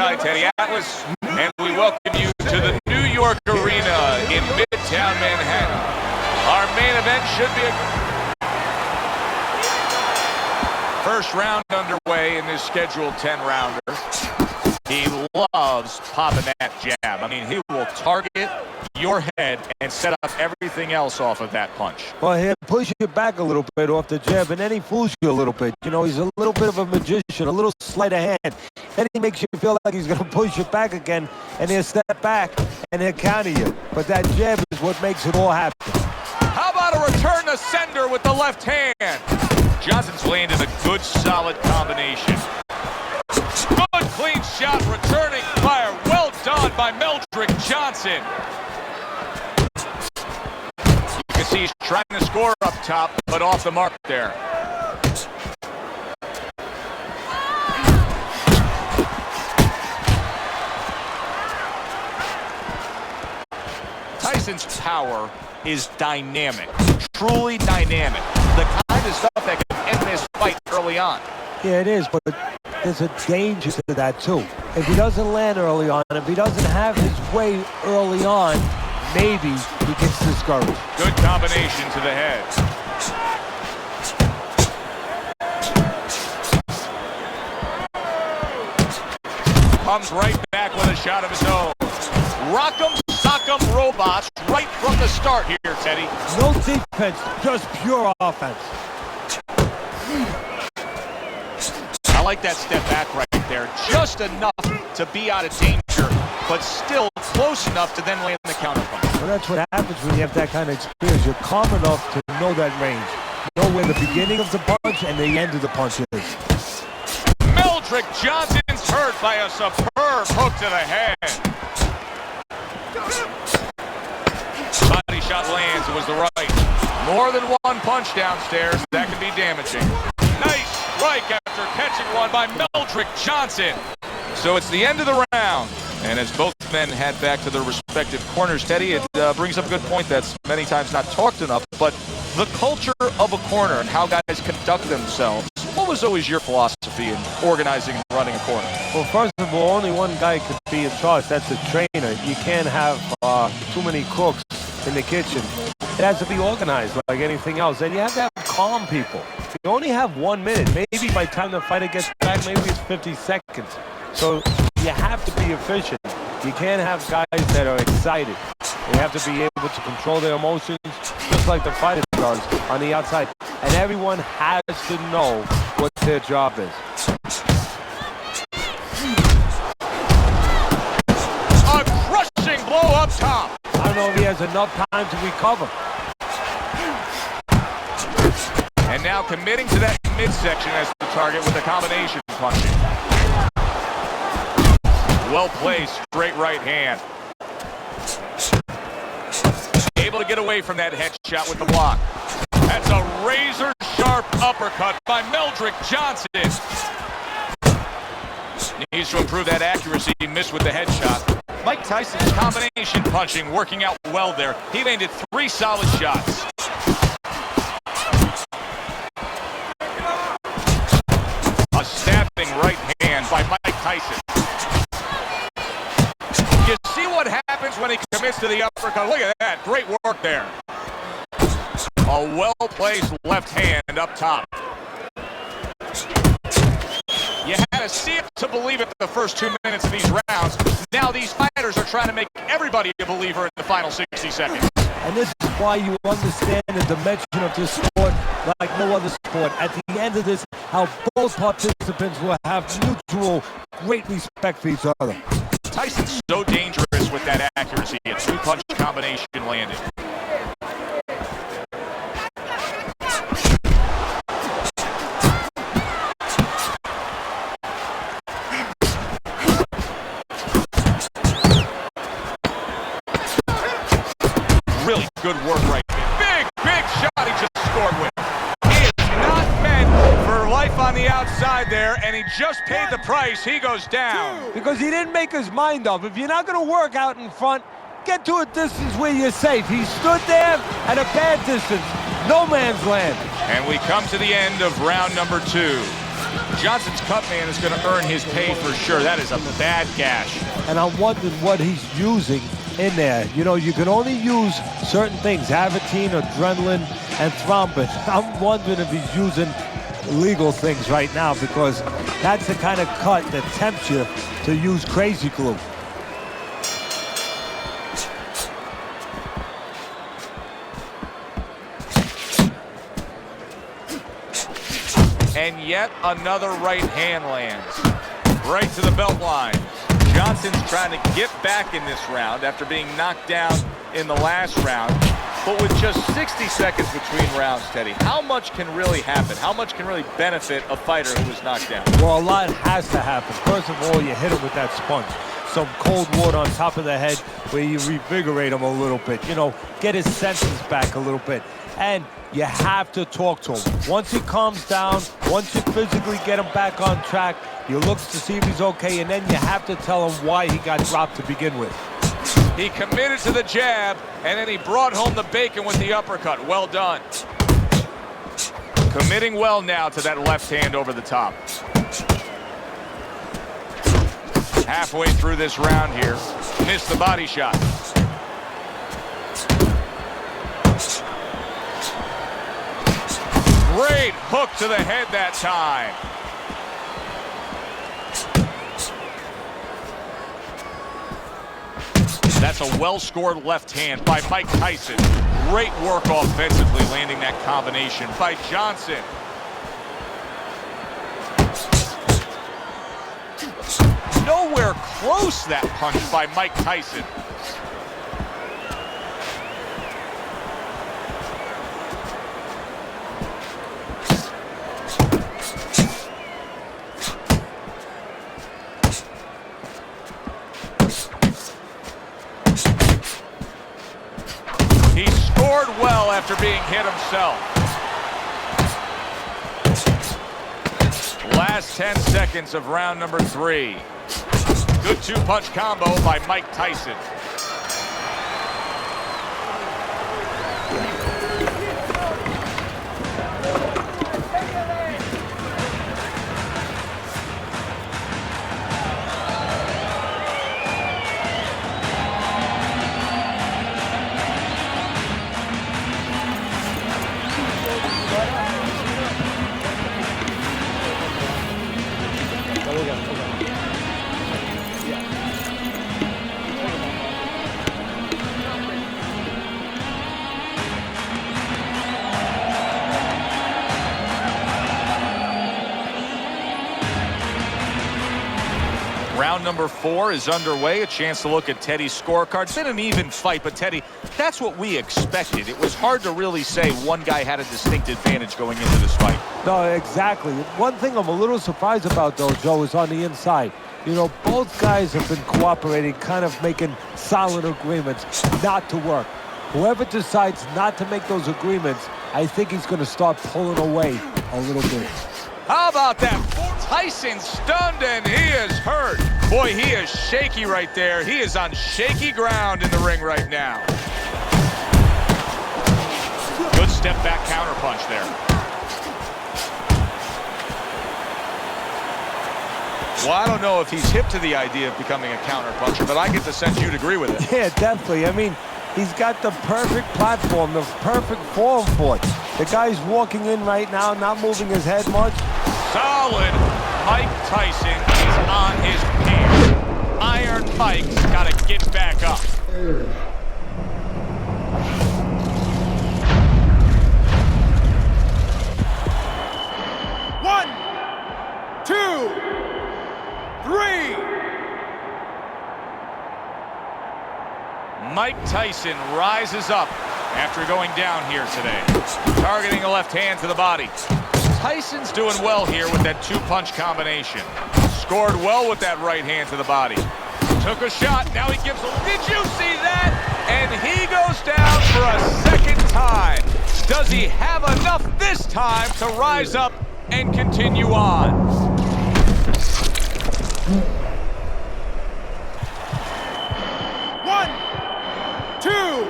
ringside, Teddy Atlas, and we welcome you to the New York Arena in Midtown Manhattan. Our main event should be a first round underway in this scheduled 10-rounder. He loves popping that jab. I mean, he will target your head and set up everything else off of that punch. Well, he'll push you back a little bit off the jab, and then he fools you a little bit. You know, he's a little bit of a magician, a little sleight of hand. Then he makes you feel like he's going to push you back again, and he'll step back, and he'll counter you. But that jab is what makes it all happen. How about a return to sender with the left hand? Johnson's landed a good, solid combination. Good, clean shot, returning fire. Well done by Meldrick Johnson. You can see he's trying to score up top, but off the mark there. Tyson's power is dynamic, truly dynamic. The kind of stuff that can end this fight early on. Yeah, it is, but there's a danger to that, too. If he doesn't land early on, if he doesn't have his way early on, maybe he gets discouraged. Good combination to the head. Comes right back with a shot of his own. Rock'em sock'em robots right from the start here, Teddy. No defense, just pure offense. I like that step back right there. Just enough to be out of danger, but still close enough to then land the counterpunch. Well, that's what happens when you have that kind of experience. You're calm enough to know that range. Know where the beginning of the punch and the end of the punch is. Meldrick Johnson's hurt by a superb hook to the head. Body shot lands. It was the right. More than one punch downstairs. That can be damaging. Nice strike after catching one by Meldrick Johnson. So it's the end of the round. And as both men head back to their respective corners, Teddy, it brings up a good point that's many times not talked enough, but the culture of a corner and how guys conduct themselves. What was always your philosophy in organizing and running a corner? Well, first of all, only one guy could be in charge. That's the trainer. You can't have too many cooks in the kitchen. It has to be organized like anything else. And you have to have calm people. You only have 1 minute. Maybe by the time the fighter gets back, maybe it's 50 seconds. So you have to be efficient. You can't have guys that are excited. They have to be able to control their emotions, just like the fighter does on the outside. And everyone has to know what their job is. A crushing blow up top. I don't know if he has enough time to recover. And now committing to that midsection as the target with a combination punching. Well placed, straight right hand. Able to get away from that headshot with the block. That's a razor-sharp uppercut by Meldrick Johnson. Needs to improve that accuracy. He missed with the headshot. Mike Tyson's combination punching working out well there. He landed 3 solid shots. A stabbing right hand by Mike Tyson. You see what happens when he commits to the uppercut. Look at that. Great work there. A well-placed left hand up top. You had to see it to believe it the first 2 minutes of these rounds. Now these fighters are trying to make everybody a believer in the final 60 seconds. And this is why you understand the dimension of this sport like no other sport. At the end of this, how both participants will have mutual great respect for each other. Tyson's so dangerous with that accuracy. A 2-punch combination landed. Really good work right here. Big shot he just scored with. He is not meant for life on the outside there, and he just paid the price. He goes down. Because he didn't make his mind up. If you're not going to work out in front, get to a distance where you're safe. He stood there at a bad distance. No man's land. And we come to the end of round number 2. Johnson's cut man is going to earn his pay for sure. That is a bad gash. And I'm wondering what he's using in there. You know, you can only use certain things, Avitine, adrenaline, and thrombin. I'm wondering if he's using legal things right now, because that's the kind of cut that tempts you to use crazy glue. And yet another right hand lands. Right to the belt line. Johnson's trying to get back in this round after being knocked down in the last round. But with just 60 seconds between rounds, Teddy, how much can really happen? How much can really benefit a fighter who was knocked down? Well, a lot has to happen. First of all, you hit him with that sponge. Some cold water on top of the head where you revigorate him a little bit. You know, get his senses back a little bit. And you have to talk to him. Once he calms down, once you physically get him back on track, you look to see if he's okay, and then you have to tell him why he got dropped to begin with. He committed to the jab, and then he brought home the bacon with the uppercut. Well done. Committing well now to that left hand over the top. Halfway through this round here, missed the body shot. Great hook to the head that time. That's a well-scored left hand by Mike Tyson. Great work offensively, landing that combination by Johnson. Nowhere close, that punch by Mike Tyson. He scored well after being hit himself. Last 10 seconds of round number 3. Good two-punch combo by Mike Tyson. Round number 4 is underway. A chance to look at Teddy's scorecard. It's been an even fight, but Teddy, that's what we expected. It was hard to really say one guy had a distinct advantage going into this fight. No, exactly. One thing I'm a little surprised about, though, Joe, is on the inside. You know, both guys have been cooperating, kind of making solid agreements not to work. Whoever decides not to make those agreements, I think he's going to start pulling away a little bit. How about that? Tyson stunned and he is hurt. Boy, he is shaky right there. He is on shaky ground in the ring right now. Good step back counter punch there. Well, I don't know if he's hip to the idea of becoming a counter puncher, but I get the sense you'd agree with it. Yeah, definitely. I mean, he's got the perfect platform, the perfect form for it. The guy's walking in right now, not moving his head much. Solid. Mike Tyson is on his feet. Iron Mike's got to get back up. One, two, three. Mike Tyson rises up after going down here today. Targeting a left hand to the body. Tyson's doing well here with that two-punch combination. Scored well with that right hand to the body. Took a shot, now he gives a... Did you see that? And he goes down for a second time. Does he have enough this time to rise up and continue on? One, two,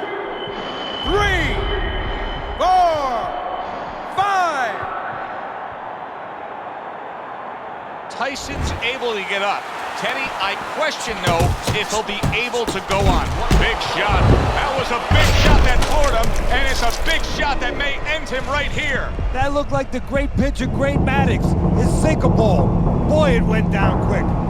three, four, five. get up. Teddy, I question, though, if he'll be able to go on. Big shot. That was a big shot that floored him, and it's a big shot that may end him right here. That looked like the great pitcher, Great Maddox, his sinker ball. Boy, it went down quick.